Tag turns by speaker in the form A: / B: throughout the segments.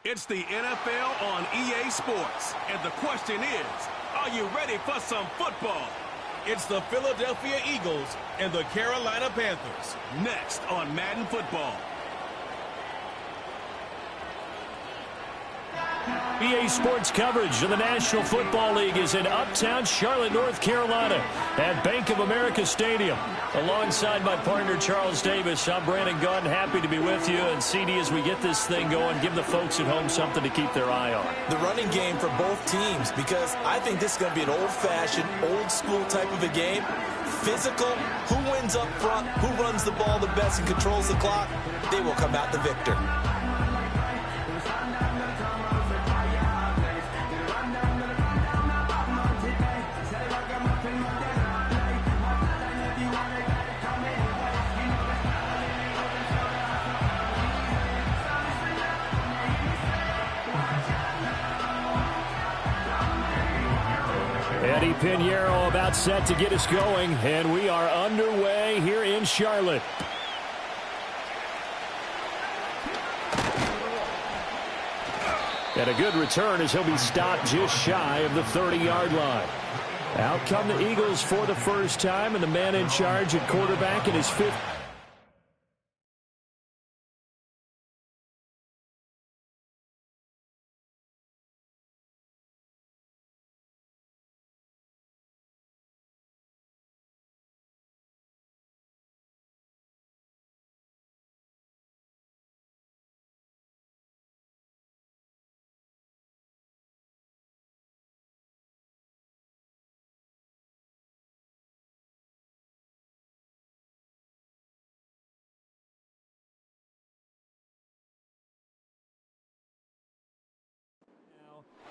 A: It's the NFL on EA Sports, and the question is, are you ready for some football? It's the Philadelphia Eagles and the Carolina Panthers, next on Madden Football.
B: EA Sports coverage of the National Football League is in uptown Charlotte, North Carolina at Bank of America Stadium. Alongside my partner, Charles Davis, I'm Brandon Gunn, happy to be with you. And CD, as we get this thing going, give the folks at home something to keep their eye on.
C: The running game for both teams, because I think this is going to be an old-fashioned, old-school type of a game. Physical, who wins up front, who runs the ball the best and controls the clock, they will come out the victor.
B: Eddie Pinheiro about set to get us going, and we are underway here in Charlotte. And a good return as he'll be stopped just shy of the 30-yard line. Out come the Eagles for the first time, and the man in charge at quarterback in his fifth.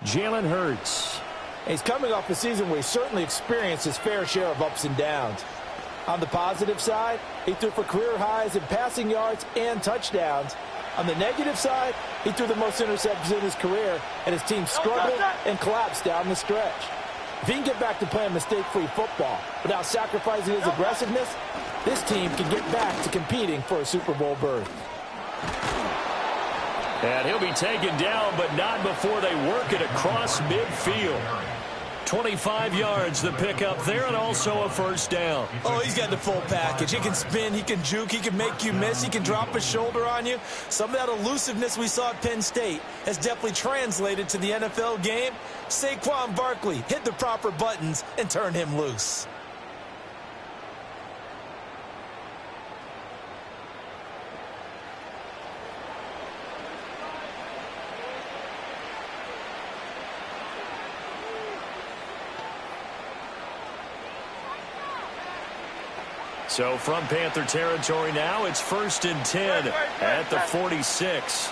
B: Jalen Hurts.
D: He's coming off a season where he certainly experienced his fair share of ups and downs. On the positive side, he threw for career highs in passing yards and touchdowns. On the negative side, he threw the most interceptions in his career, and his team struggled and collapsed down the stretch. If he can get back to playing mistake-free football without sacrificing his aggressiveness, this team can get back to competing for a Super Bowl berth.
B: And he'll be taken down, but not before they work it across midfield. 25 yards the pickup there, and also a first down.
C: Oh, he's got the full package. He can spin, he can juke, he can make you miss, he can drop a shoulder on you. Some of that elusiveness we saw at Penn State has definitely translated to the NFL game. Saquon Barkley hit the proper buttons and turned him loose.
B: So from Panther territory now, it's 1st and 10 at the 46.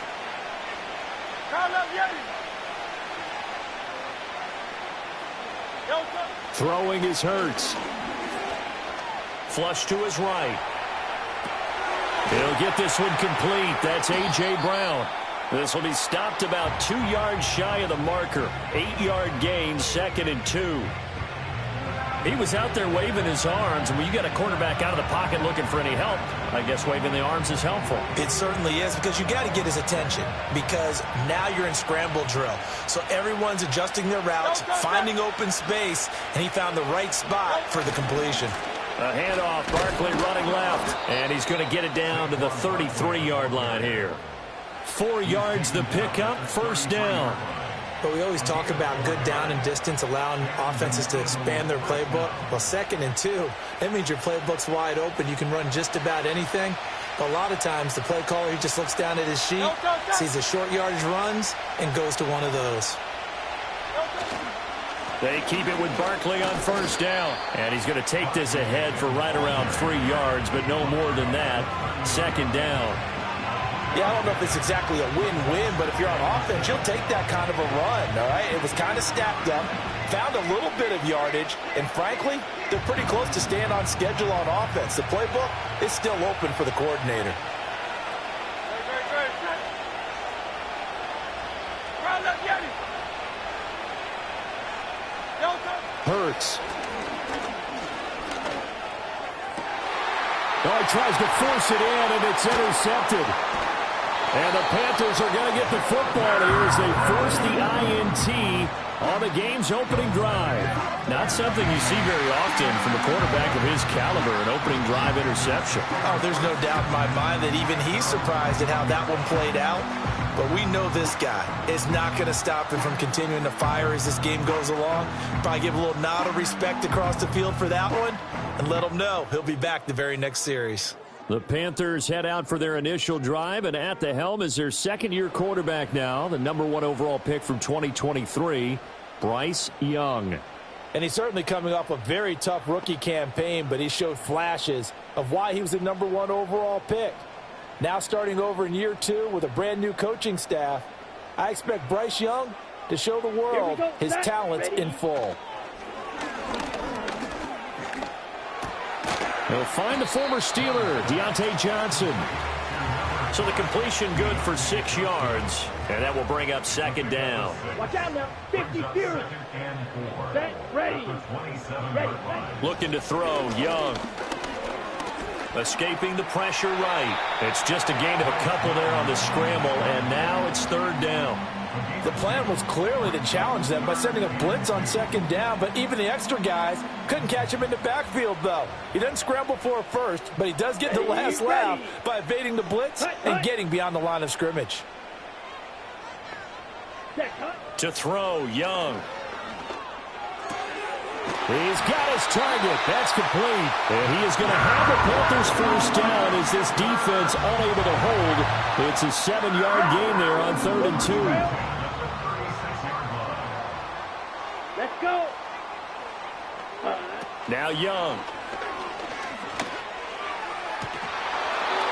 B: Throwing is Hurts. Flush to his right. He'll get this one complete. That's A.J. Brown. This will be stopped about 2 yards shy of the marker. 8-yard gain, 2nd and 2. He was out there waving his arms, and when you got a quarterback out of the pocket looking for any help, I guess waving the arms is helpful.
C: It certainly is, because you got to get his attention, because now you're in scramble drill. So everyone's adjusting their routes, finding open space, and he found the right spot for the completion.
B: A handoff, Barkley running left, and he's going to get it down to the 33-yard line here. 4 yards the pickup, first down.
C: But we always talk about good down and distance, allowing offenses to expand their playbook. Well, 2nd and 2, that means your playbook's wide open. You can run just about anything. But a lot of times, the play caller, he just looks down at his sheet, sees the short yardage runs, and goes to one of those.
B: They keep it with Barkley on first down. And he's going to take this ahead for right around 3 yards, but no more than that. 2nd down.
D: Yeah, I don't know if it's exactly a win-win, but if you're on offense, you'll take that kind of a run, all right? It was kind of stacked up, found a little bit of yardage, and frankly, they're pretty close to staying on schedule on offense. The playbook is still open for the coordinator.
B: Hurts. Oh, he tries to force it in, and it's intercepted. And the Panthers are going to get the football here as they force the INT on the game's opening drive. Not something you see very often from a quarterback of his caliber, an opening drive interception.
C: Oh, there's no doubt in my mind that even he's surprised at how that one played out. But we know this guy is not going to stop him from continuing to fire as this game goes along. Probably give a little nod of respect across the field for that one and let him know he'll be back the very next series.
B: The Panthers head out for their initial drive, and at the helm is their second-year quarterback now, the #1 overall pick from 2023, Bryce Young.
D: And he's certainly coming off a very tough rookie campaign, but he showed flashes of why he was the #1 overall pick. Now starting over in year 2 with a brand-new coaching staff, I expect Bryce Young to show the world his talents in full.
B: They'll find the former Steeler, Deontay Johnson. So the completion good for 6 yards, and that will bring up second down.
E: Watch out now, 50 feet. Set, ready.
B: Looking to throw, Young. Escaping the pressure right. It's just a gain of a couple there on the scramble, and now it's third down.
D: The plan was clearly to challenge them by sending a blitz on second down, but even the extra guys couldn't catch him in the backfield, though. He doesn't scramble for a first, but he does get the last laugh by evading the blitz and getting beyond the line of scrimmage.
B: To throw, Young. He's got his target. That's complete. And he is going to have the Panthers first down as this defense unable to hold. It's a 7-yard gain there on 3rd and 2.
E: Let's go.
B: Now Young.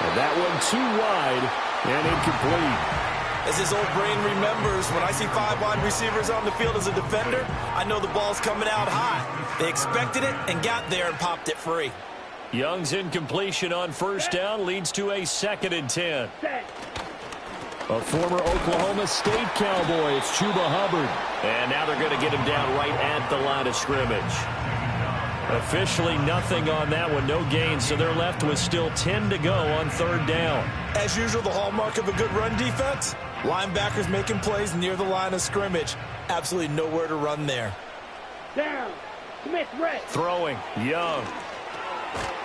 B: And that one too wide and incomplete.
C: As his old brain remembers, when I see 5 wide receivers on the field as a defender, I know the ball's coming out high. They expected it and got there and popped it free.
B: Young's incompletion on first down leads to a 2nd and 10. A former Oklahoma State Cowboy, it's Chuba Hubbard. And now they're going to get him down right at the line of scrimmage. Officially nothing on that one, no gain, so they're left with still 10 to go on 3rd down.
C: As usual, the hallmark of a good run defense, linebackers making plays near the line of scrimmage. Absolutely nowhere to run there.
E: Down. Smith, red.
B: Throwing, Young.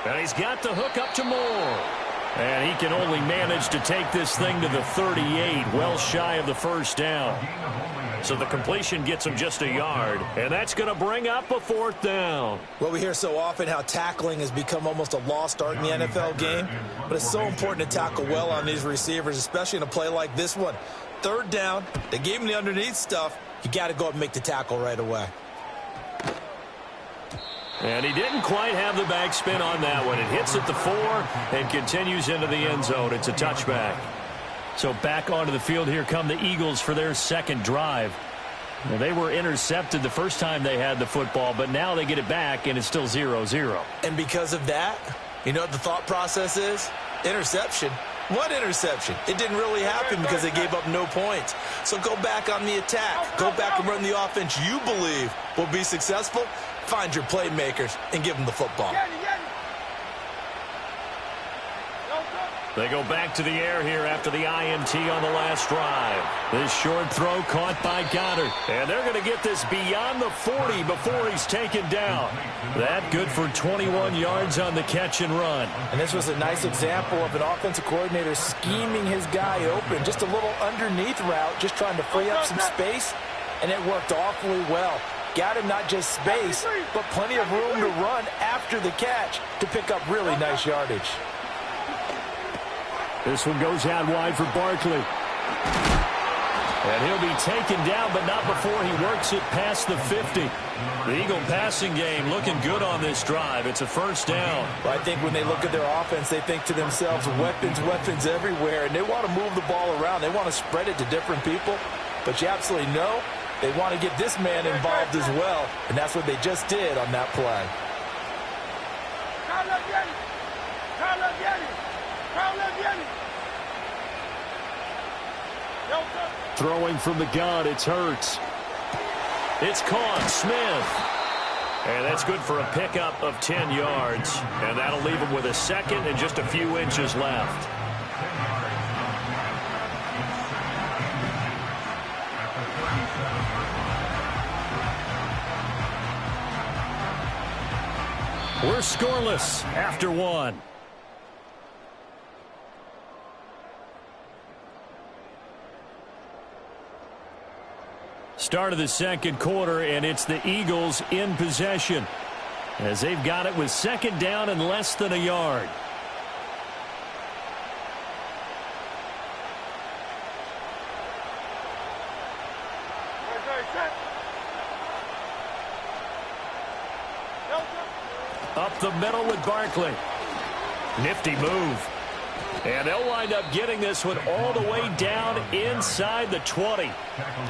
B: And he's got the hook up to Moore. And he can only manage to take this thing to the 38, well shy of the first down. So the completion gets him just a yard, and that's going to bring up a 4th down.
C: Well, we hear so often how tackling has become almost a lost art in the NFL game, but it's so important to tackle well on these receivers, especially in a play like this one. 3rd down, they gave him the underneath stuff. You got to go up and make the tackle right away.
B: And he didn't quite have the backspin on that one. It hits at the 4 and continues into the end zone. It's a touchback. So back onto the field, here come the Eagles for their 2nd drive. Well, they were intercepted the first time they had the football, but now they get it back, and it's still 0-0.
C: And because of that, you know what the thought process is? Interception. What interception? It didn't really happen because they gave up no points. So go back on the attack. Go back and run the offense you believe will be successful. Find your playmakers and give them the football.
B: They go back to the air here after the INT on the last drive. This short throw caught by Goddard. And they're going to get this beyond the 40 before he's taken down. That good for 21 yards on the catch and run.
D: And this was a nice example of an offensive coordinator scheming his guy open. Just a little underneath route, just trying to free up some space, and it worked awfully well. Got him not just space, but plenty of room to run after the catch to pick up really nice yardage.
B: This one goes out wide for Barkley. And he'll be taken down, but not before he works it past the 50. The Eagle passing game looking good on this drive. It's a 1st down.
D: Well, I think when they look at their offense, they think to themselves, weapons, weapons everywhere. And they want to move the ball around. They want to spread it to different people. But you absolutely know they want to get this man involved as well. And that's what they just did on that play.
B: Throwing from the gun, it's Hurts. It's caught, Smith. And that's good for a pickup of 10 yards. And that'll leave him with a 2nd and just a few inches left. We're scoreless after one. Start of the second quarter, and it's the Eagles in possession as they've got it with second down and less than a yard. Up the middle with Barkley. Nifty move. And they'll wind up getting this one all the way down inside the 20.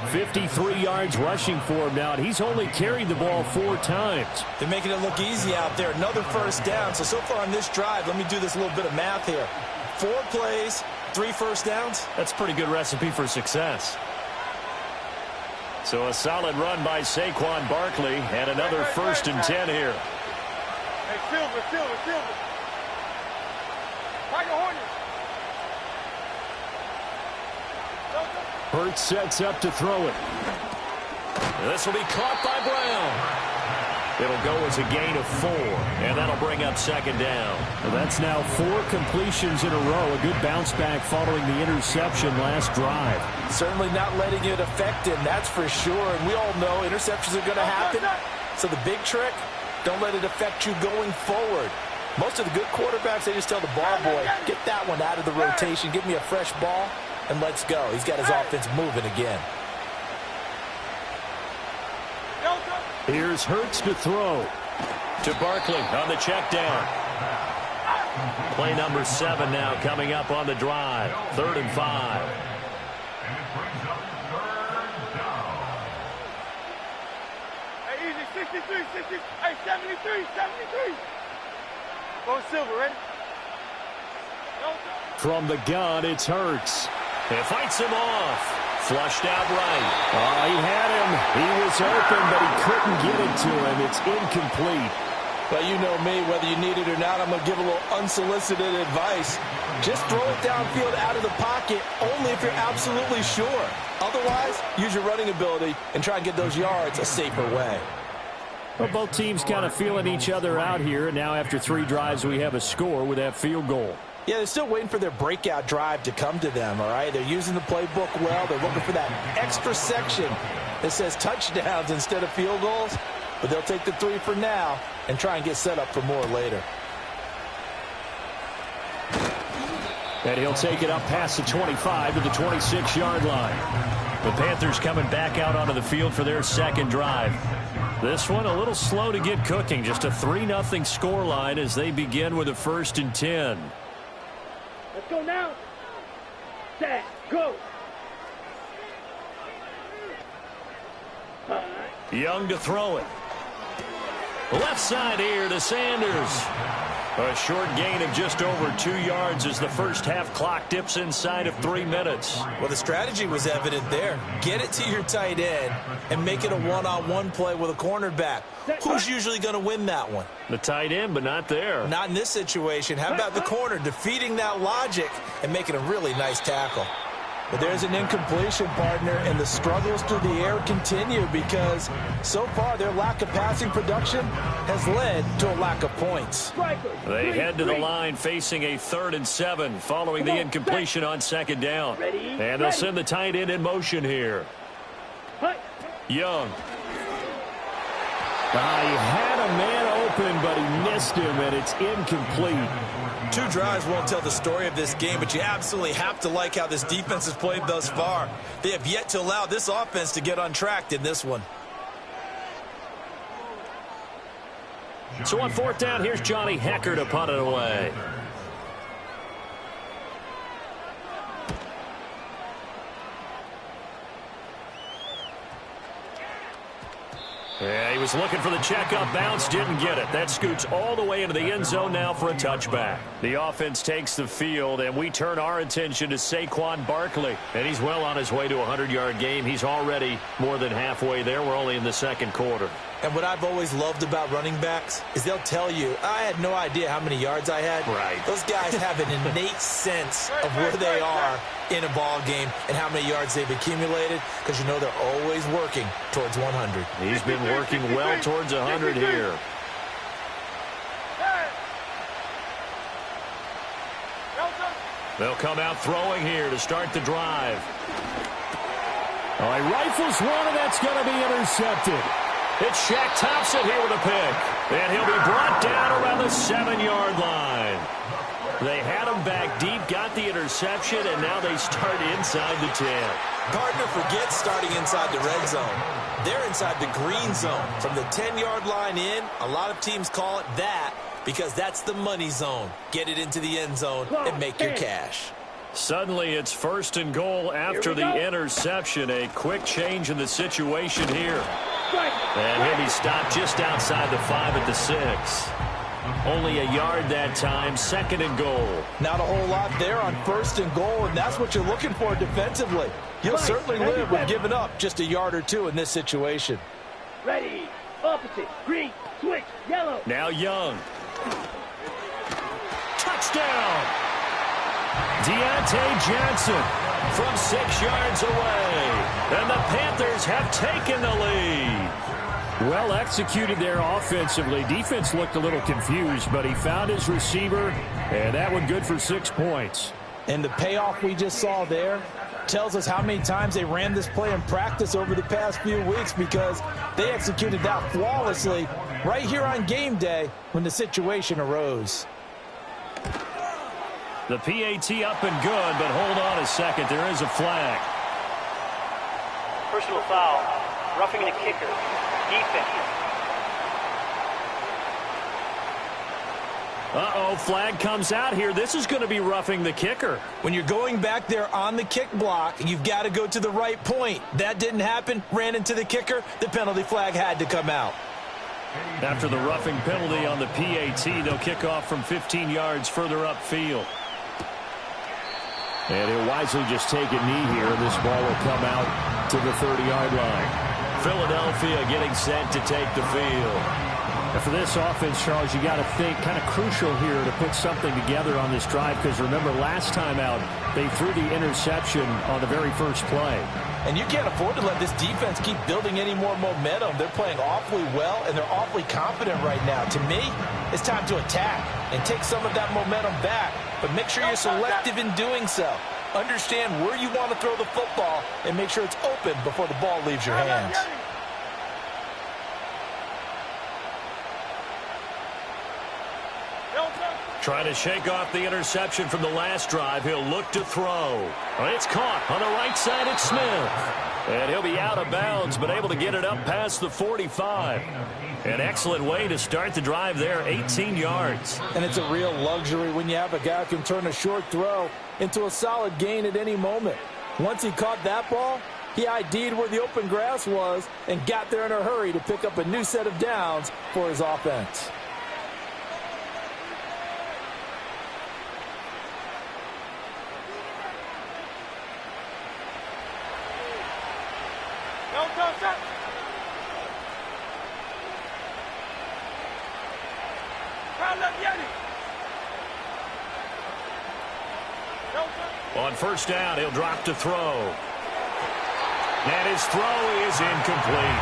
B: 53 yards rushing for him now, and he's only carried the ball 4 times.
C: They're making it look easy out there. Another first down. So far on this drive, let me do this little bit of math here. 4 plays, 3 first downs.
B: That's a pretty good recipe for success. So a solid run by Saquon Barkley, and another first and 10 here.
E: Hey, Silver. Fight the Hornets.
B: Hurts sets up to throw it. This will be caught by Brown. It'll go as a gain of 4, and that'll bring up second down. Well, that's now 4 completions in a row. A good bounce back following the interception last drive.
D: Certainly not letting it affect him, that's for sure. And we all know interceptions are going to happen. So the big trick, don't let it affect you going forward. Most of the good quarterbacks, they just tell the ball boy, get that one out of the rotation, give me a fresh ball, and let's go. He's got his offense moving again.
B: Here's Hurts to throw. To Barkley on the check down. Play number 7 now coming up on the drive. 3rd and 5.
E: Hey, easy, 63, 60, hey, 73. Go Silver, ready?
B: From the gun, it's Hurts. It fights him off. Flushed out right. Oh, he had him. He was open, but he couldn't get it to him. It's incomplete.
D: But you know me, whether you need it or not, I'm going to give a little unsolicited advice. Just throw it downfield out of the pocket, only if you're absolutely sure. Otherwise, use your running ability and try and get those yards a safer way.
B: Well, both teams kind of feeling each other out here. And now after 3 drives, we have a score with that field goal.
D: Yeah, they're still waiting for their breakout drive to come to them, all right? They're using the playbook well. They're looking for that extra section that says touchdowns instead of field goals. But they'll take the 3 for now and try and get set up for more later.
B: And he'll take it up past the 25 to the 26-yard line. The Panthers coming back out onto the field for their second drive. This one a little slow to get cooking. Just a 3-0 scoreline as they begin with a 1st and 10.
E: Let's go now. Set, go.
B: Young to throw it. Left side here to Sanders. A short gain of just over 2 yards as the first half clock dips inside of 3 minutes.
C: Well, the strategy was evident there. Get it to your tight end and make it a one-on-one play with a cornerback. Who's usually going to win that one?
B: The tight end, but not there.
C: Not in this situation. How about the corner defeating that logic and making a really nice tackle?
D: But there's an incompletion, partner, and the struggles through the air continue because so far their lack of passing production has led to a lack of points.
B: They head to the line facing a 3rd and 7 following the incompletion on second down. And they'll send the tight end in motion here. Young. He had a man open, but he missed him, and it's incomplete.
C: 2 drives won't tell the story of this game, but you absolutely have to like how this defense has played thus far. They have yet to allow this offense to get untracked in this one.
B: So on 4th down, here's Johnny Hecker to punt it away. Yeah, he was looking for the checkup bounce, didn't get it. That scoots all the way into the end zone now for a touchback. The offense takes the field, and we turn our attention to Saquon Barkley. And he's well on his way to a 100-yard game. He's already more than halfway there. We're only in the second quarter.
C: And what I've always loved about running backs is they'll tell you, I had no idea how many yards I had.
B: Right.
C: Those guys have an innate sense of where they are in a ball game and how many yards they've accumulated because you know they're always working towards 100.
B: He's been working well towards 100 here. They'll come out throwing here to start the drive. Oh, he rifles one, and that's going to be intercepted. It's Shaq Thompson here with a pick. And he'll be brought down around the 7-yard line. They had him back deep, got the interception, and now they start inside the 10.
C: Partner forgets starting inside the red zone. They're inside the green zone. From the 10-yard line in, a lot of teams call it that because that's the money zone. Get it into the end zone and make your cash.
B: Suddenly it's 1st and goal after the interception. A quick change in the situation here. And he'll be stopped just outside the 5 at the 6. Only a yard that time, 2nd and goal.
D: Not a whole lot there on 1st and goal, and that's what you're looking for defensively. You'll certainly live with giving up just a yard or two in this situation.
E: Ready, opposite, green, switch, yellow.
B: Now Young. Touchdown! Deontay Johnson from 6 yards away. And the Panthers have taken the lead. Well executed there offensively. Defense looked a little confused, but he found his receiver, and that one good for 6 points.
D: And the payoff we just saw there tells us how many times they ran this play in practice over the past few weeks, because they executed that flawlessly right here on game day when the situation arose.
B: The PAT up and good, but hold on a second. There is a flag.
F: Personal foul. Roughing the kicker. Defense.
B: Uh-oh, flag comes out here. This is going to be roughing the kicker.
D: When you're going back there on the kick block, you've got to go to the right point. That didn't happen. Ran into the kicker. The penalty flag had to come out.
B: After the roughing penalty on the PAT, they'll kick off from 15 yards further upfield. And he'll wisely just take a knee here, and this ball will come out to the 30-yard line. Philadelphia getting set to take the field.
G: And for this offense, Charles, you got to think kind of crucial here to put something together on this drive, because remember last time out they threw the interception on the very first play.
D: And you can't afford to let this defense keep building any more momentum. They're playing awfully well, and they're awfully confident right now. To me, it's time to attack and take some of that momentum back, but make sure you're selective in doing so. Understand where you want to throw the football and make sure it's open before the ball leaves your hands.
B: Trying to shake off the interception from the last drive. He'll look to throw. It's caught on the right side. It's Smith. And he'll be out of bounds, but able to get it up past the 45. An excellent way to start the drive there, 18 yards.
D: And it's a real luxury when you have a guy who can turn a short throw into a solid gain at any moment. Once he caught that ball, he ID'd where the open grass was and got there in a hurry to pick up a new set of downs for his offense.
B: On first down, he'll drop to throw. And his throw is incomplete.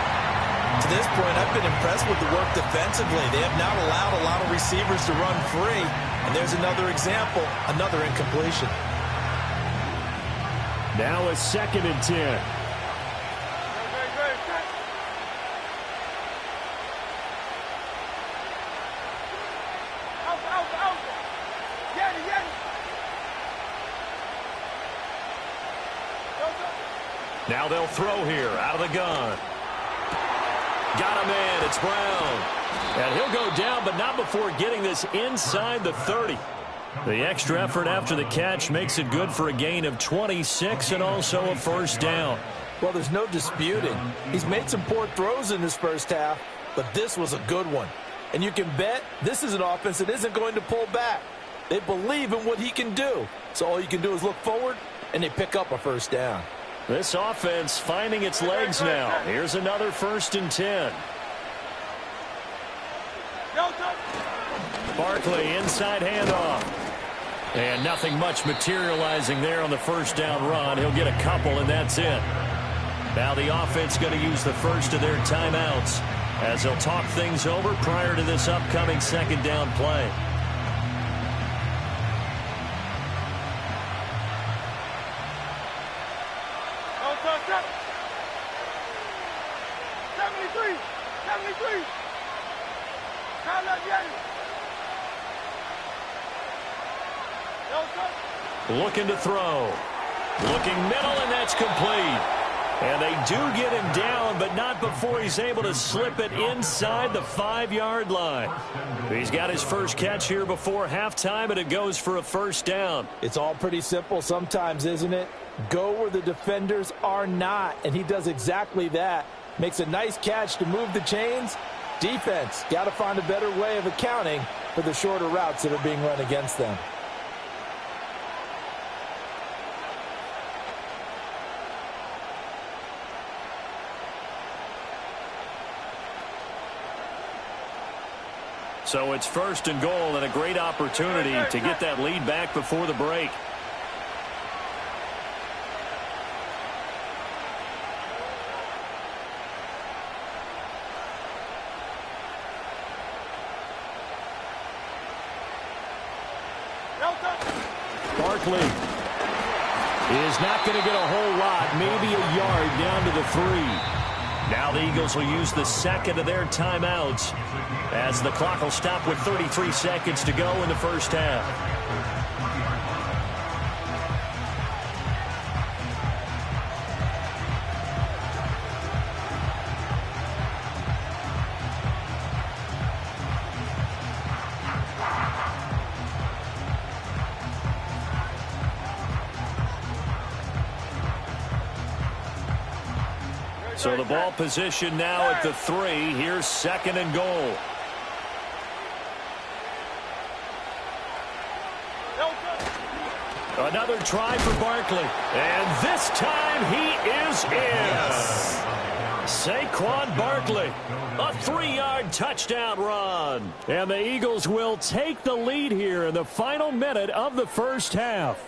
C: To this point, I've been impressed with the work defensively. They have not allowed a lot of receivers to run free. And there's another example, another incompletion.
B: Now a 2nd and 10. Now they'll throw here out of the gun. Got him in. It's Brown. And he'll go down, but not before getting this inside the 30. The extra effort after the catch makes it good for a gain of 26 and also a first down.
D: Well, there's no disputing. He's made some poor throws in this first half, but this was a good one. And you can bet this is an offense that isn't going to pull back. They believe in what he can do. So all you can do is look forward, and they pick up a first down.
B: This offense finding its legs now. Here's another 1st and 10. Barkley inside handoff. And nothing much materializing there on the first down run. He'll get a couple, and that's it. Now the offense going to use the first of their timeouts as they'll talk things over prior to this upcoming 2nd down play.
E: 73. 73. Count up, Jenny.
B: Looking to throw. Looking middle, and that's complete. And they do get him down, but not before he's able to slip it inside the 5-yard line. He's got his first catch here before halftime, and it goes for a first down.
D: It's all pretty simple sometimes, isn't it? Go where the defenders are not, and he does exactly that. Makes a nice catch to move the chains. Defense, got to find a better way of accounting for the shorter routes that are being run against them.
B: So it's first and goal, and a great opportunity to get that lead back before the break. Barkley is not going to get a whole lot, maybe a yard down to the 3. Now the Eagles will use the second of their timeouts as the clock will stop with 33 seconds to go in the first half. So the ball position now at the 3. Here's second and goal. Another try for Barkley. And this time he is in. Yes. Saquon Barkley, a 3-yard touchdown run. And the Eagles will take the lead here in the final minute of the first half.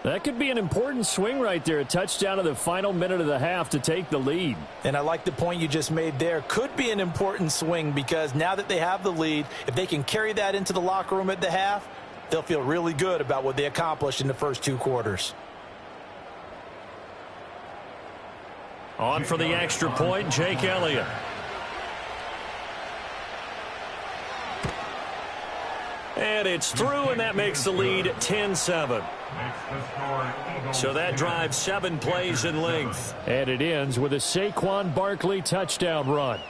B: That could be an important swing right there. A touchdown in the final minute of the half to take the lead.
D: And I like the point you just made there. Could be an important swing because now that they have the lead, if they can carry that into the locker room at the half, they'll feel really good about what they accomplished in the first 2 quarters.
B: On for the extra point, Jake Elliott. And it's through, and that makes the lead 10-7. So that drives 7 plays in length.
G: And it ends with a Saquon Barkley touchdown run.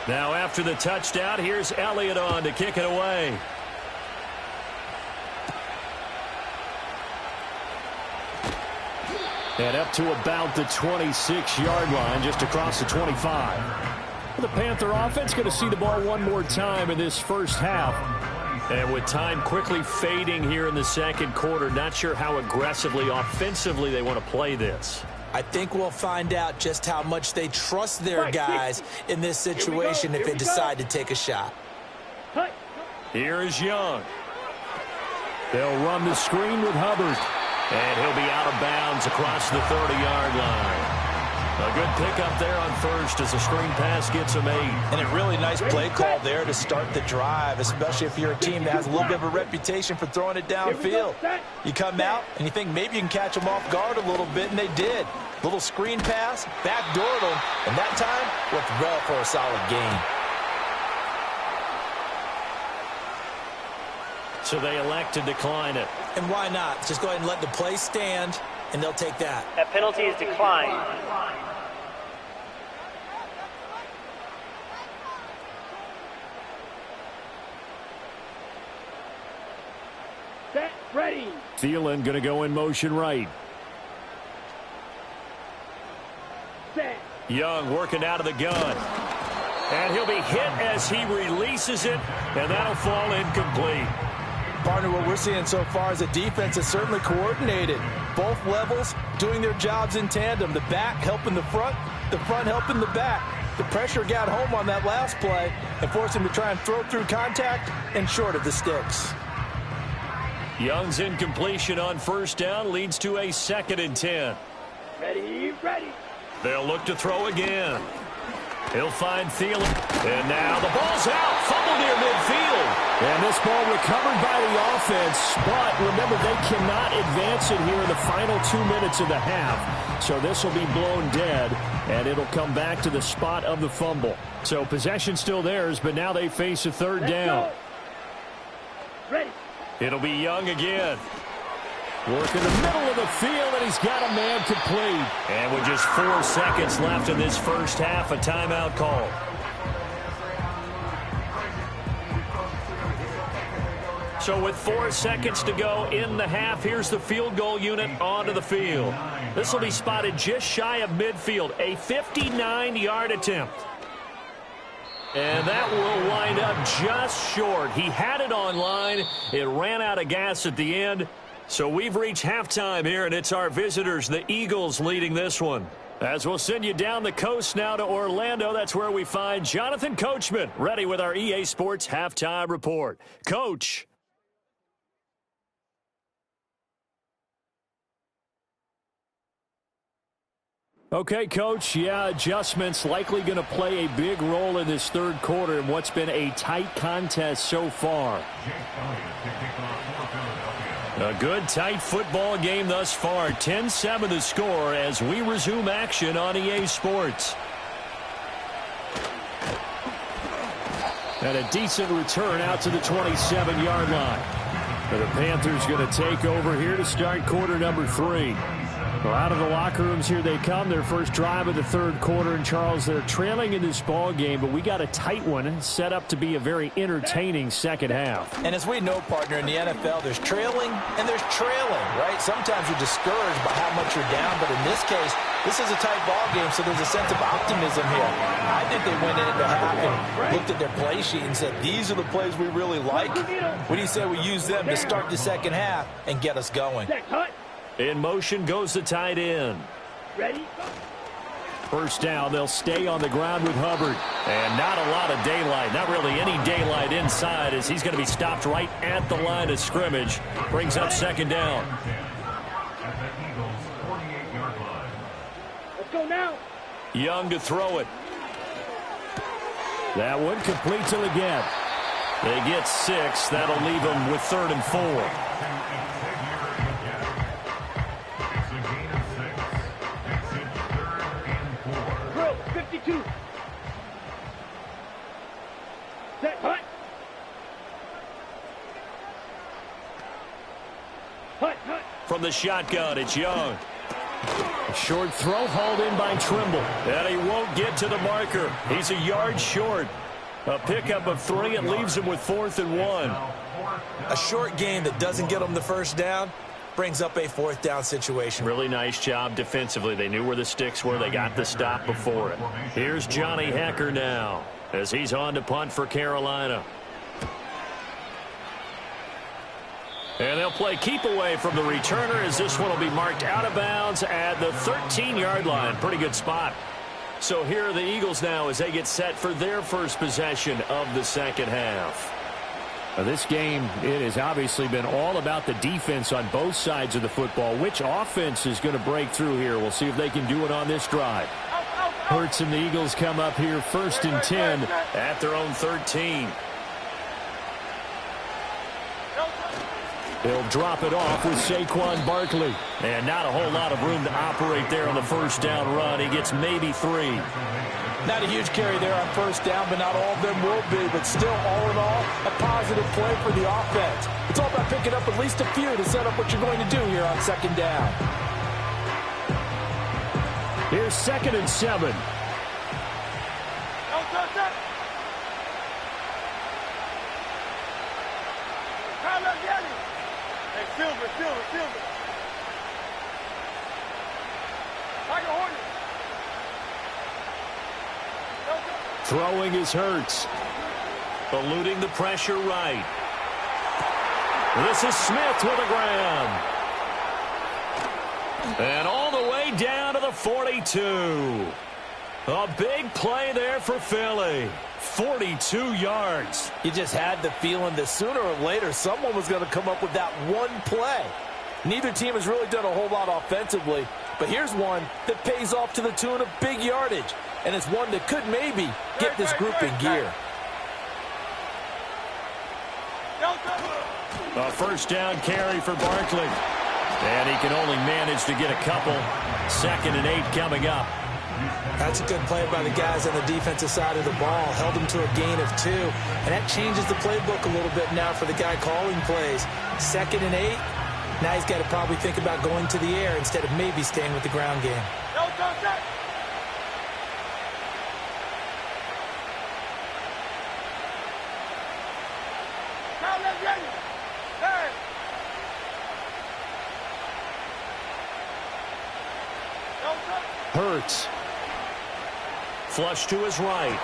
B: Now after the touchdown, here's Elliott on to kick it away.
G: And up to about the 26-yard line, just across the 25. The Panther offense going to see the ball one more time in this first half.
B: And with time quickly fading here in the second quarter, not sure how aggressively, offensively they want to play this.
C: I think we'll find out just how much they trust their guys in this situation if they decide to take a shot.
B: Here is Young.
G: They'll run the screen with Hubbard.
B: And he'll be out of bounds across the 30-yard line. A good pickup there on first as the screen pass gets him 8.
D: And a really nice play call there to start the drive, especially if you're a team that has a little bit of a reputation for throwing it downfield. You come out and you think maybe you can catch them off guard a little bit, and they did. Little screen pass, backdoored them, and that time worked well for a solid gain.
B: So they elect to decline it.
C: And why not? Just go ahead and let the play stand, and they'll take that.
F: That penalty is declined.
E: Set, ready.
G: Thielen going to go in motion right.
E: Set.
B: Young working out of the gun. And he'll be hit as he releases it, and that'll fall incomplete.
D: Partner, what we're seeing so far is the defense is certainly coordinated. Both levels doing their jobs in tandem. The back helping the front helping the back. The pressure got home on that last play and forced him to try and throw through contact and short of the sticks.
B: Young's incompletion on first down leads to a 2nd and 10.
E: Ready, ready.
B: They'll look to throw again. He'll find Thielen. And now the ball's out. Fumble near midfield.
G: And this this ball recovered by the offense, but remember, they cannot advance it here in the final 2 minutes of the half. So this will be blown dead, and it'll come back to the spot of the fumble. So possession still theirs, but now they face a third down.
E: Ready.
G: It'll be Young again. Work in the middle of the field, and he's got a man complete.
B: And with just 4 seconds left in this first half, a timeout call. So with 4 seconds to go in the half, here's the field goal unit onto the field. This will be spotted just shy of midfield, a 59-yard attempt. And that will wind up just short. He had it on line. It ran out of gas at the end. So we've reached halftime here, and it's our visitors, the Eagles, leading this one. As we'll send you down the coast now to Orlando, that's where we find Jonathan Coachman, ready with our EA Sports Halftime Report. Coach.
G: Okay, Coach, adjustments likely going to play a big role in this third quarter in what's been a tight contest so far.
B: A good, tight football game thus far. 10-7 the score as we resume action on EA Sports.
G: And a decent return out to the 27-yard line. The Panthers going to take over here to start quarter number 3. Well, out of the locker rooms here they come. Their first drive of the third quarter. And, Charles, they're trailing in this ball game, but we got a tight one set up to be a very entertaining second half.
D: And as we know, partner, in the NFL, there's trailing and there's trailing, right? Sometimes you're discouraged by how much you're down, but in this case, this is a tight ball game, so there's a sense of optimism here. I think they went into half and looked at their play sheet and said, these are the plays we really like. What do you say we use them to start the second half and get us going?
B: In motion goes the tight end.
E: Ready?
B: First down, they'll stay on the ground with Hubbard. And not a lot of daylight, not really any daylight inside as he's going to be stopped right at the line of scrimmage. Brings up second down.
E: Let's go now.
B: Young to throw it.
G: That one complete till again.
B: They get 6. That'll leave them with 3rd and 4.
E: Set, hut. Hut, hut.
B: From the shotgun, it's Young.
G: A short throw hauled in by Trimble.
B: And he won't get to the marker. He's a yard short. A pickup of 3. It leaves him with 4th and 1.
C: A short gain that doesn't get them the first down brings up a 4th down situation.
B: Really nice job defensively. They knew where the sticks were. They got the stop before it. Here's Johnny Hecker now as he's on to punt for Carolina. And they'll play keep away from the returner as this one will be marked out of bounds at the 13-yard line. Pretty good spot. So here are the Eagles now as they get set for their first possession of the second half.
G: Now this game, it has obviously been all about the defense on both sides of the football. Which offense is going to break through here? We'll see if they can do it on this drive. Hurts and the Eagles come up here 1st and 10
B: at their own 13.
G: They'll drop it off with Saquon Barkley.
B: And not a whole lot of room to operate there on the first down run. He gets maybe 3.
D: Not a huge carry there on first down, but not all of them will be. But still, all in all, a positive play for the offense. It's all about picking up at least a few to set up what you're going to do here on second down.
G: Here's 2nd and 7.
E: Silver. Tiger Hornet.
G: Throwing is Hurts.
B: Eluding the pressure right. This is Smith with a grab. And all the way down to the 42. A big play there for Philly. 42 yards.
D: You just had the feeling that sooner or later someone was going to come up with that one play. Neither team has really done a whole lot offensively, but here's one that pays off to the tune of big yardage, and it's one that could maybe get this group in gear.
B: A first down carry for Barkley. And he can only manage to get a couple. 2nd and 8 coming up.
C: That's a good play by the guys on the defensive side of the ball. Held them to a gain of 2. And that changes the playbook a little bit now for the guy calling plays. 2nd and 8. Now he's got to probably think about going to the air instead of maybe staying with the ground game.
B: Hurts. Flush to his right.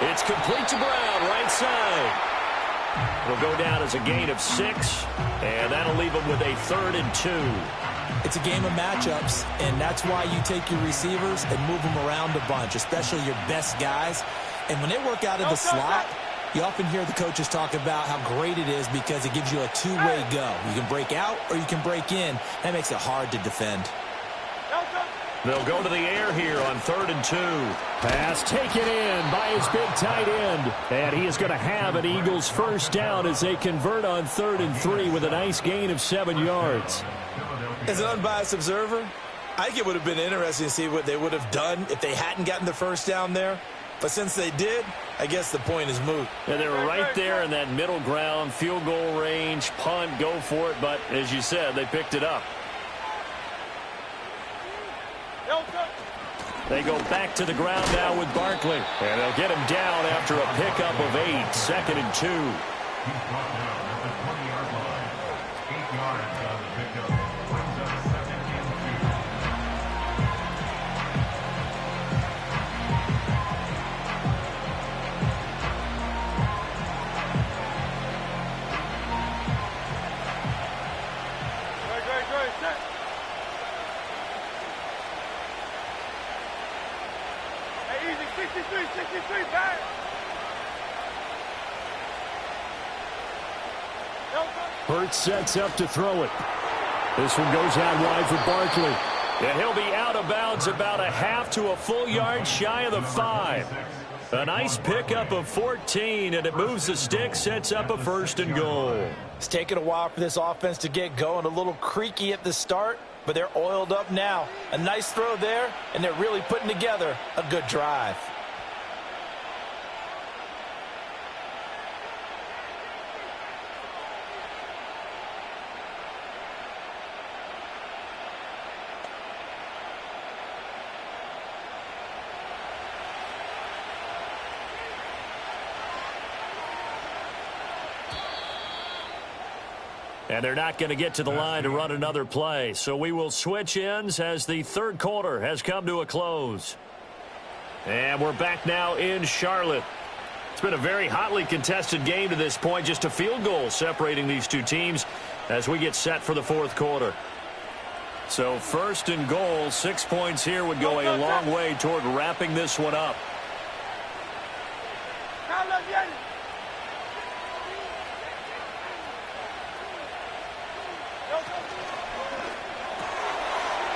B: It's complete to Brown, right side. It'll go down as a gain of 6, and that'll leave him with a 3rd and 2.
C: It's a game of matchups, and that's why you take your receivers and move them around a bunch, especially your best guys. And when they work out of the slot, you often hear the coaches talk about how great it is because it gives you a two-way go. You can break out or you can break in. That makes it hard to defend.
B: They'll go to the air here on 3rd and 2.
G: Pass taken in by his big tight end. And he is going to have an Eagles first down as they convert on 3rd and 3 with a nice gain of 7 yards.
C: As an unbiased observer, I think it would have been interesting to see what they would have done if they hadn't gotten the first down there. But since they did, I guess the point is moot.
B: And they were right there in that middle ground, field goal range, punt, go for it. But as you said, they picked it up. They go back to the ground now with Barkley. And they'll get him down after a pickup of 8, 2nd and 2.
E: Easy, 63, back.
G: Hurts sets up to throw it. This one goes out wide for Barkley.
B: And he'll be out of bounds about a half to a full yard shy of the 5. A nice pickup of 14, and it moves the stick, sets up a 1st and goal.
D: It's taken a while for this offense to get going. A little creaky at the start, but they're oiled up now. A nice throw there, and they're really putting together a good drive.
B: And they're not going to get to the line to run another play. So we will switch ends as the 3rd quarter has come to a close. And we're back now in Charlotte. It's been a very hotly contested game to this point. Just a field goal separating these two teams as we get set for the 4th quarter. So 1st and goal, 6 points here would go a long way toward wrapping this one up.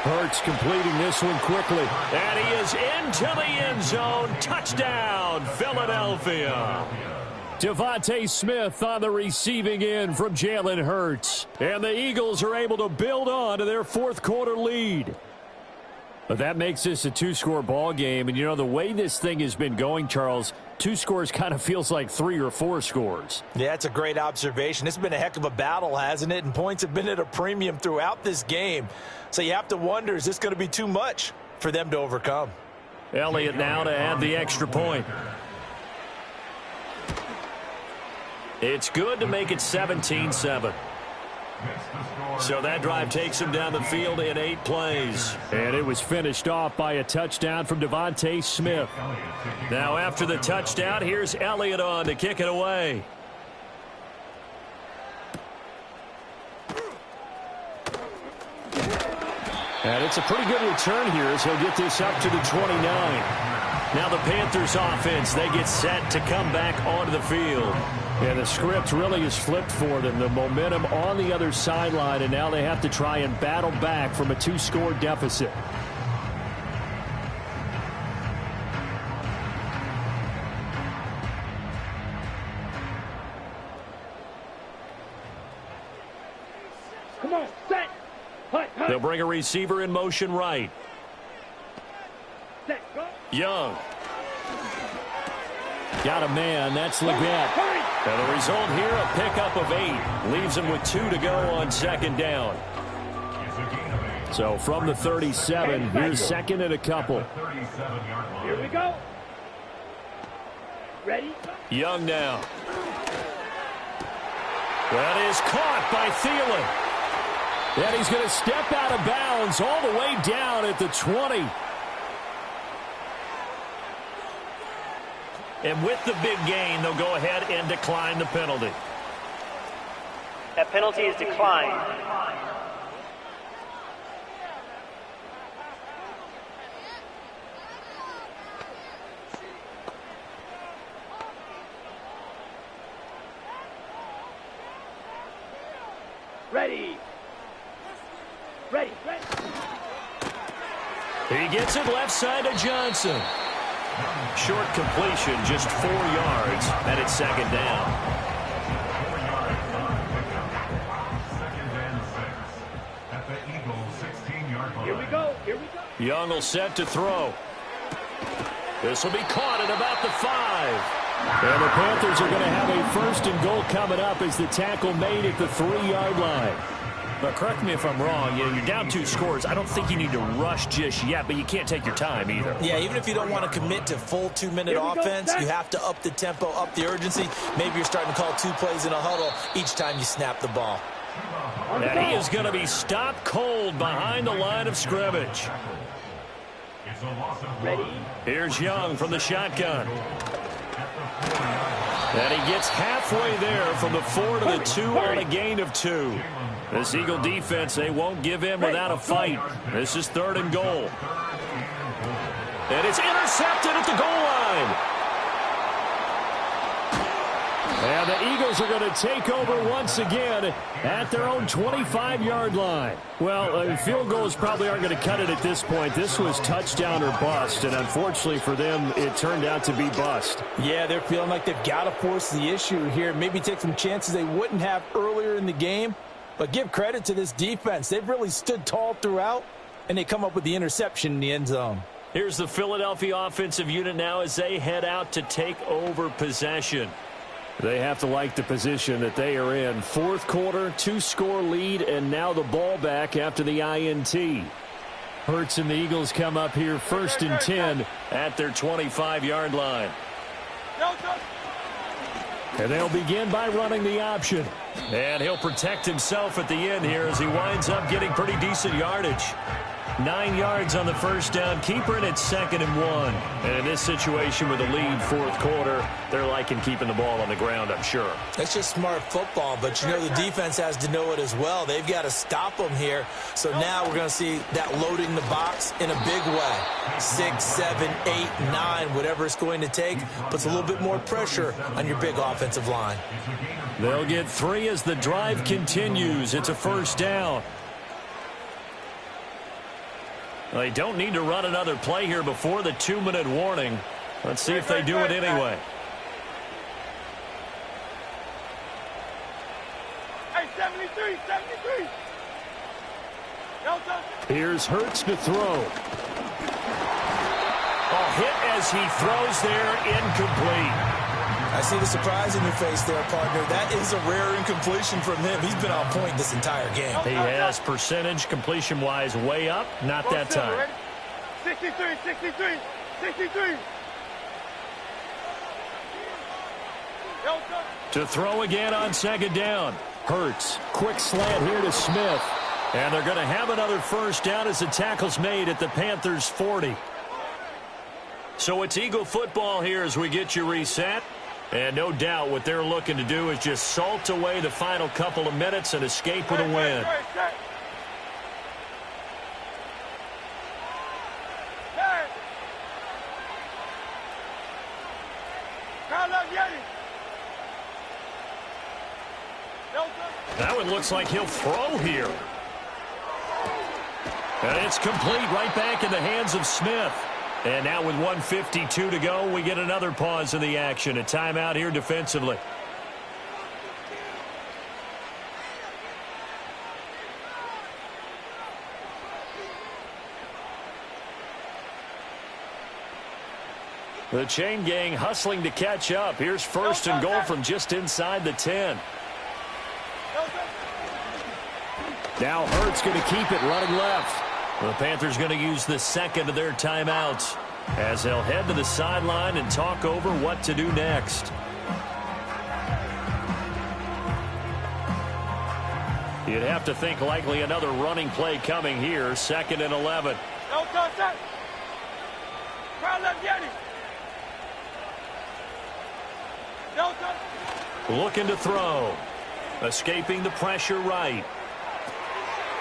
G: Hurts completing this one quickly.
B: And he is into the end zone. Touchdown, Philadelphia.
G: Devontae Smith on the receiving end from Jalen Hurts. And the Eagles are able to build on to their 4th quarter lead. But that makes this a 2-score ball game. And, you know, the way this thing has been going, Charles, 2 scores kind of feels like 3 or 4 scores.
D: Yeah, that's a great observation. It's been a heck of a battle, hasn't it? And points have been at a premium throughout this game. So you have to wonder, is this going to be too much for them to overcome?
B: Elliott now to add the extra point. It's good to make it 17-7. So that drive takes him down the field in 8 plays.
G: And it was finished off by a touchdown from Devontae Smith.
B: Now after the touchdown, here's Elliott on to kick it away.
G: And it's a pretty good return here as he'll get this up to the 29.
B: Now the Panthers offense, they get set to come back onto the field.
G: And the script really is flipped for them. The momentum on the other sideline, and now they have to try and battle back from a 2-score deficit.
E: Come on, set. Hut.
B: They'll bring a receiver in motion right.
E: Set, go.
B: Young. Got a man. That's Leggett. And the result here, a pickup of 8. Leaves him with 2 to go on second down. So from the 37, here's second and a couple.
E: Here we go. Ready?
B: Young now. That is caught by Thielen. And he's going to step out of bounds all the way down at the 20. And with the big gain, they'll go ahead and decline the penalty.
F: That penalty is declined.
E: Ready. Ready. Ready.
B: He gets it left side to Johnson. Short completion, just 4 yards, and it's second down.
E: Here we go. Here we go.
B: Young will set to throw. This will be caught at about the 5. And the Panthers are going to have a first and goal coming up as the tackle made at the 3-yard line. But correct me if I'm wrong, you're down 2 scores. I don't think you need to rush just yet, but you can't take your time either.
C: Yeah, even if you don't want to commit to full 2-minute offense, you have to up the tempo, up the urgency. Maybe you're starting to call 2 plays in a huddle each time you snap the ball.
B: And he is going to be stopped cold behind the line of scrimmage.
E: Ready.
B: Here's Young from the shotgun. And he gets halfway there from the 4 to the 2 on a gain of 2. This Eagle defense, they won't give in without a fight. This is 3rd and goal. And it's intercepted at the goal line. And the Eagles are going to take over once again at their own 25-yard line. Well, field goals probably aren't going to cut it at this point. This was touchdown or bust, and unfortunately for them, it turned out to be bust.
D: Yeah, they're feeling like they've got to force the issue here. Maybe take some chances they wouldn't have earlier in the game. But give credit to this defense. They've really stood tall throughout, and they come up with the interception in the end zone.
B: Here's the Philadelphia offensive unit now as they head out to take over possession. They have to like the position that they are in. 4th quarter, 2-score lead, and now the ball back after the INT. Hurts and the Eagles come up here 1st and 10 at their 25-yard line. And they'll begin by running the option. And he'll protect himself at the end here as he winds up getting pretty decent yardage. 9 yards on the first down, keeper, and it's 2nd and 1. And in this situation with a lead 4th quarter, they're liking keeping the ball on the ground, I'm sure.
C: That's just smart football, but you know the defense has to know it as well. They've got to stop them here. So now we're going to see that loading the box in a big way. 6, 7, 8, 9, whatever it's going to take, puts a little bit more pressure on your big offensive line.
B: They'll get 3 as the drive continues. It's a first down. They don't need to run another play here before the 2-minute warning. Let's see if they do it anyway.
E: Hey, 73, 73.
B: Here's Hurts to throw. A hit as he throws there, incomplete.
C: I see the surprise in your face there, partner. That is a rare incompletion from him. He's been on point this entire game.
B: He has percentage completion-wise way up. Not that time.
E: 63, 63, 63.
B: To throw again on 2nd down. Hurts. Quick slant here to Smith. And they're going to have another first down as the tackle's made at the Panthers' 40. So it's Eagle football here as we get you reset. And no doubt what they're looking to do is just salt away the final couple of minutes and escape with a win. That one looks like he'll throw here. And it's complete right back in the hands of Smith. And now with 1:52 to go, we get another pause in the action. A timeout here defensively. The chain gang hustling to catch up. Here's first and goal from just inside the 10. Now Hurts going to keep it running left. The Panthers going to use the second of their timeouts as they'll head to the sideline and talk over what to do next. You'd have to think likely another running play coming here. 2nd and 11. Looking to throw. Escaping the pressure right.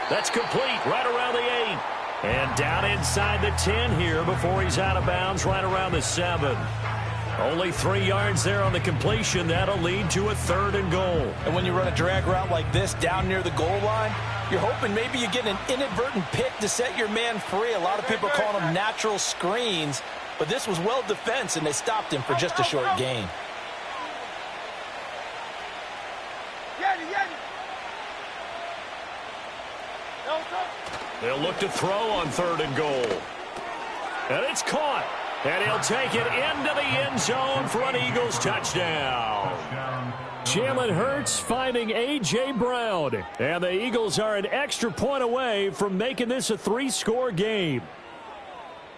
B: That's complete right around the 8. And down inside the 10 here before he's out of bounds right around the 7. Only 3 yards there on the completion. That'll lead to a 3rd and goal.
D: And when you run a drag route like this down near the goal line, you're hoping maybe you get an inadvertent pick to set your man free. A lot of people call them natural screens, but this was well defense, and they stopped him for just a short gain.
B: They'll look to throw on 3rd and goal. And it's caught. And he'll take it into the end zone for an Eagles touchdown.
G: Jalen Hurts finding A.J. Brown. And the Eagles are an extra point away from making this a 3-score game.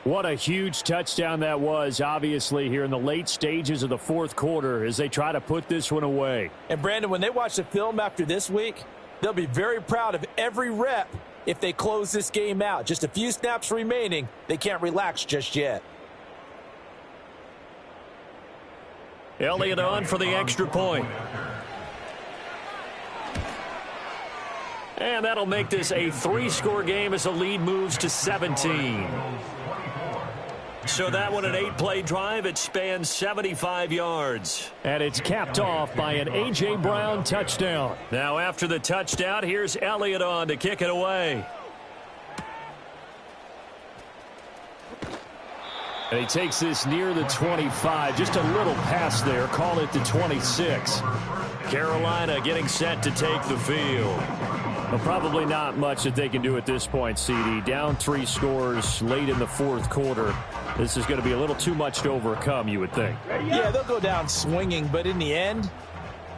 G: What a huge touchdown that was, obviously, here in the late stages of the 4th quarter as they try to put this one away.
D: And, Brandon, when they watch the film after this week, they'll be very proud of every rep if they close this game out. Just a few snaps remaining. They can't relax just yet.
B: Elliott on for the extra point. And that'll make this a 3-score game as the lead moves to 17. So that one, an 8-play drive. It spans 75 yards.
G: And it's capped off by an A.J. Brown touchdown.
B: Now after the touchdown, here's Elliott on to kick it away.
G: And he takes this near the 25. Just a little pass there. Call it the 26.
B: Carolina getting set to take the field.
G: Well, probably not much that they can do at this point, CD. Down 3 scores late in the 4th quarter. This is going to be a little too much to overcome, you would think.
D: Yeah, they'll go down swinging, but in the end,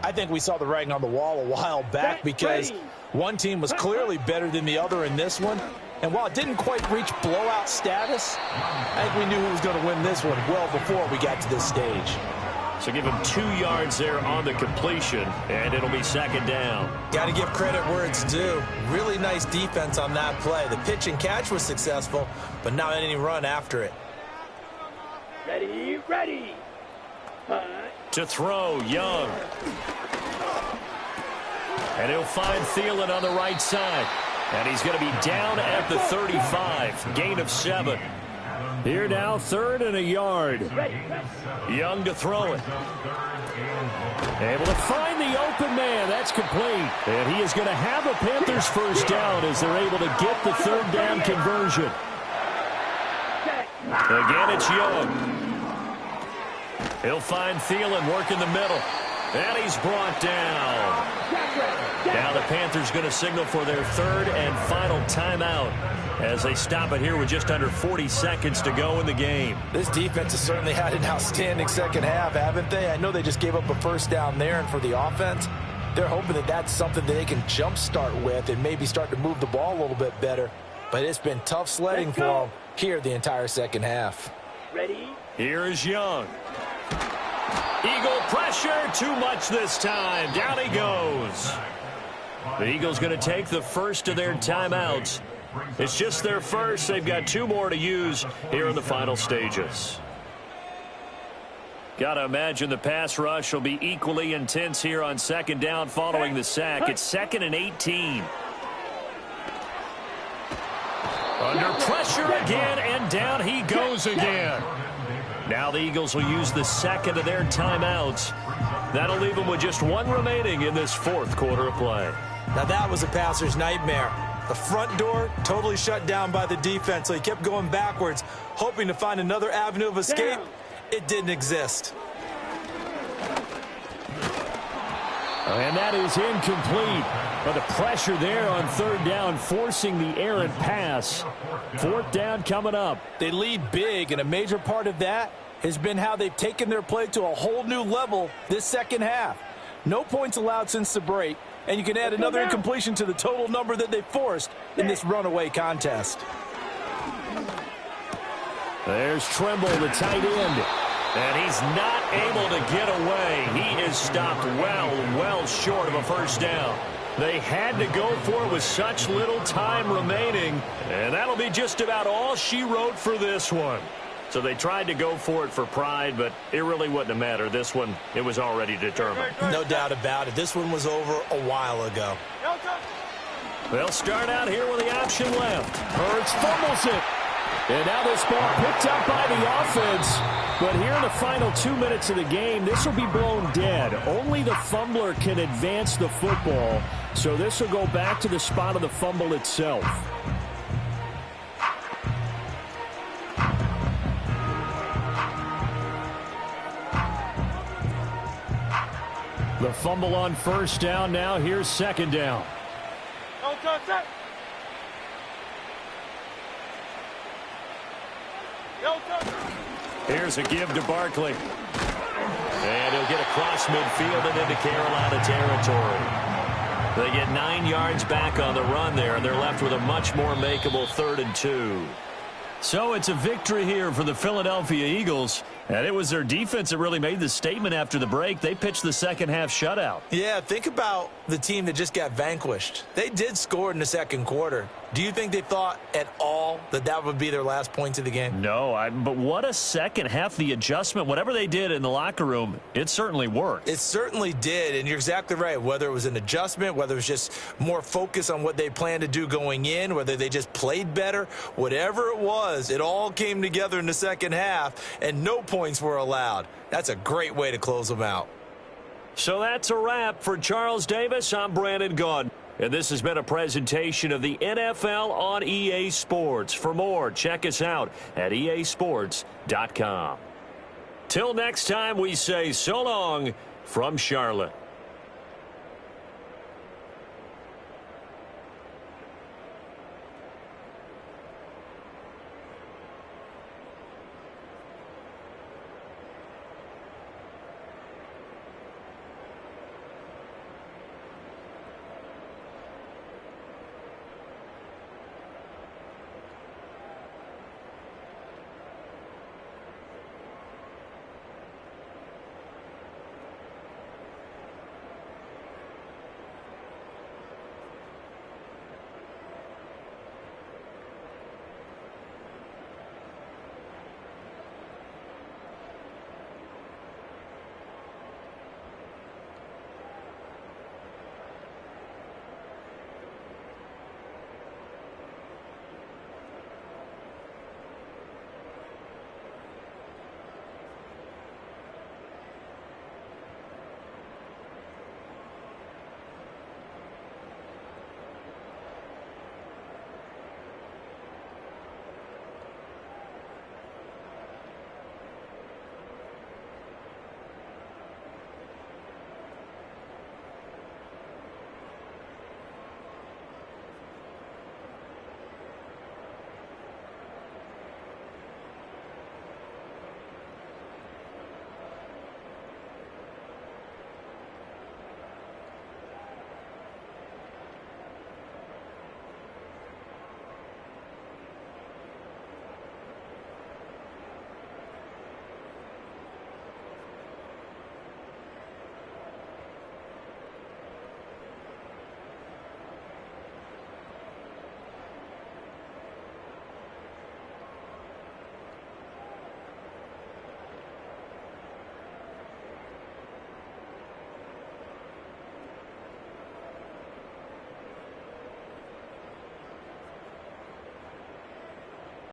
D: I think we saw the writing on the wall a while back because one team was clearly better than the other in this one. And while it didn't quite reach blowout status, I think we knew who was going to win this one well before we got to this stage.
B: So give him 2 yards there on the completion, and it'll be 2nd down.
C: Got to give credit where it's due. Really nice defense on that play. The pitch and catch was successful, but not any run after it.
E: Ready.
B: To throw, Young. And he'll find Thielen on the right side. And he's going to be down at the 35. Gain of 7.
G: Here now, 3rd and a yard.
B: Young to throw it.
G: Able to find the open man. That's complete. And he is going to have a Panthers first down as they're able to get the 3rd down conversion.
B: Again, it's Young. He'll find Thielen working the middle. And he's brought down. Now the Panthers going to signal for their 3rd and final timeout as they stop it here with just under 40 seconds to go in the game.
D: This defense has certainly had an outstanding second half, haven't they? I know they just gave up a first down there, and for the offense, they're hoping that that's something that they can jumpstart with and maybe start to move the ball a little bit better. But it's been tough sledding for them here the entire second half.
E: Ready?
B: Here is Young. Eagle pressure, too much this time. Down he goes. The Eagles going to take the first of their timeouts. It's just their first. They've got 2 more to use here in the final stages. Got to imagine the pass rush will be equally intense here on 2nd down following the sack. It's 2nd and 18. Under pressure again, and down he goes again. Now the Eagles will use the 2nd of their timeouts. That'll leave them with just 1 remaining in this 4th quarter of play.
C: Now that was a passer's nightmare. The front door totally shut down by the defense, so he kept going backwards, hoping to find another avenue of escape. It didn't exist.
G: And that is incomplete. But the pressure there on 3rd down, forcing the errant pass. 4th down coming up.
D: They lead big, and a major part of that has been how they've taken their play to a whole new level this second half. No points allowed since the break, and you can add another incompletion to the total number that they forced in this runaway contest.
B: There's Trimble, the tight end. And he's not able to get away. He is stopped well short of a first down. They had to go for it with such little time remaining, and that'll be just about all she wrote for this one. So they tried to go for it for pride, but it really wouldn't have mattered. This one, it was already determined.
C: No doubt about it. This one was over a while ago.
B: They'll start out here with the option left. Hurts fumbles it. And now this ball picked up by the offense. But here in the final 2 minutes of the game, this will be blown dead. Only the fumbler can advance the football. So this will go back to the spot of the fumble itself. The fumble on first down. Now here's second down. Here's a give to Barkley. And he'll get across midfield and into Carolina territory. They get 9 yards back on the run there, and they're left with a much more makeable 3rd and 2. So it's a victory here for the Philadelphia Eagles. And it was their defense that really made the statement after the break. They pitched the second half shutout.
C: Yeah, think about the team that just got vanquished. They did score in the second quarter. Do you think they thought at all that that would be their last points of the game?
B: No, but what a second half. The adjustment, whatever they did in the locker room, it certainly worked.
C: It certainly did, and you're exactly right. Whether it was an adjustment, whether it was just more focus on what they planned to do going in, whether they just played better, whatever it was, it all came together in the second half, and no points were allowed. That's a great way to close them out.
B: So that's a wrap for Charles Davis. I'm Brandon Gaudin. And this has been a presentation of the NFL on EA Sports. For more, check us out at easports.com. Till next time, we say so long from Charlotte.